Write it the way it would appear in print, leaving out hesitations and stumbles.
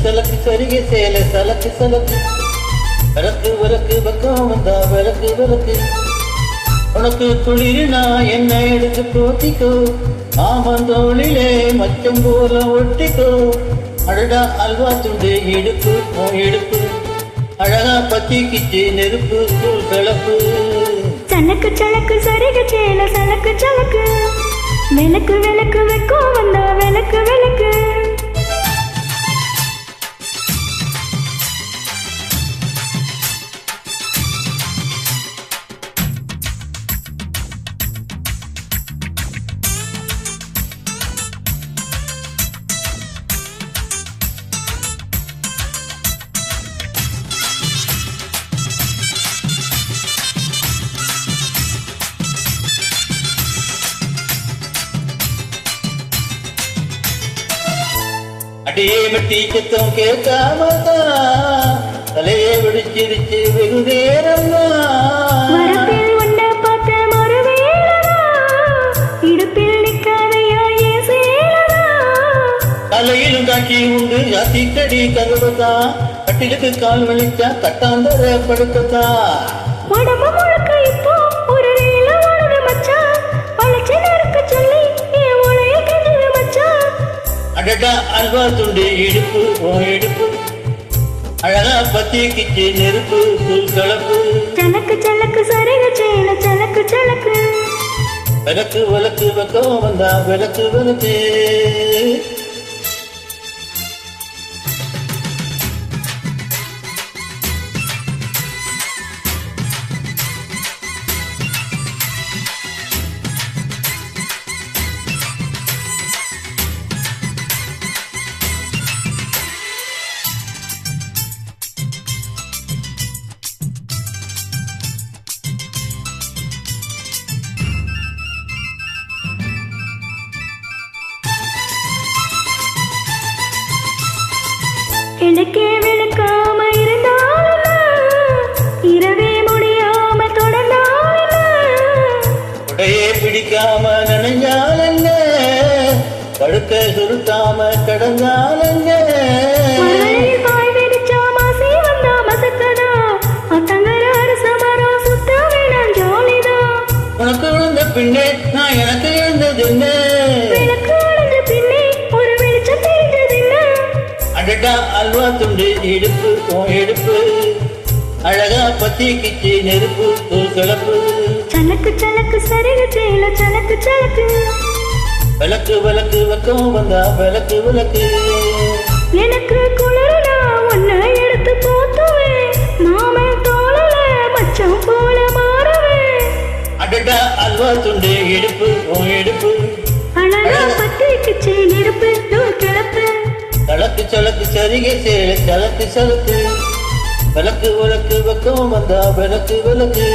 சலக்கு சரிகை சேல சலக்கு சலக்கு விளக்கு விளக்கு பக்கம் வந்தா விளக்கு விளக்கு உனக்கு குளிர்னா என்ன எடுத்து போத்திக்கோ ஆமந்தோளிலே மச்சம் போல ஒட்டிக்கோ அடடா அல்வா துண்டு இடுப்பு இடுப்பு அழகா பத்திக்கிச்சு நெருப்பு தூள் கலப்பு சலக்கு சலக்கு சரிக சேல சலக்கு சலக்கு விளக்கு விளக்கு வைக்கும் வந்தா விளக்கு விளக்கு அடியே மட்டி சத்தம் கேட்காமதான் தலையே விடிச்சிருச்சு வெகு நேரம் வரப்பில் உன்னை பார்த்த மறுவேளா இடுப்பில் நிற்காதையா ஏன் சேலா தலையிலும் காட்சி உண்டு ஜாத்திக்கடி கதவுதான் கட்டிலுக்கு கால் வலிச்சா கட்டாந்தர படுக்கத்தான் உடம்பு முழுக்க இப்போ ஒரு ரீல ஓடுது மச்சான் வளைச்சு நறுக்க சொல்லி என் உளைய கெடுது மச்சான் அடடா அல்வா துண்டு இடுப்பு இடுப்பு அழகா பத்திக்கிச்சு நெருப்பு தூள் கலப்பு சலக்கு சலக்கு சரிக சேல சலக்கு சலக்கு விளக்கு விளக்கு பக்கம் வந்தா விளக்கு விளக்கு எனக்கே விளக்காம இருந்தாலும் இரவே முடியாம தொடர்ந்தாலும் உடையே பிடிக்காம நனைஞ்சாலங்க கடுக்க சுருட்டாம கடந்தாலங்க காய் வெடிச்சா மாசி வந்தா மசக்கதா அத்தங்கர அரசமரம் சுத்த வேணாம் ஜாலிதான் உனக்கு விழுந்த பின்னே நான் எனக்கு எழுந்தது என்ன விளக்கு அடைஞ்ச பின்னே ஒரு வெளிச்சம் தெரிஞ்சது என்ன அடடா அல்வா துண்டு இடுப்பு இடுப்பு அழகா பத்திக்கிச்சு நெருப்பு தூள் கலப்பு சலக்கு சலக்கு சரிக சேல சலக்கு சலக்கு விளக்கு விளக்கு பக்கம் வந்தா விளக்கு விளக்கு எனக்கு குளிரா உன்னை எடுத்து போத்துவேன் மாமே தோழல மச்சம் போல மாறுவேன் அடடா அல்வா துண்டு இடுப்பு இடுப்பு அழகா பத்திக்கிச்சு நெருப்பு தூள் கிளப்பு சலக்கு சலக்கு சரிகை சேல சலக்கு சலக்கு விளக்கு விளக்கு பக்கம் வந்தா விளக்கு விளக்கு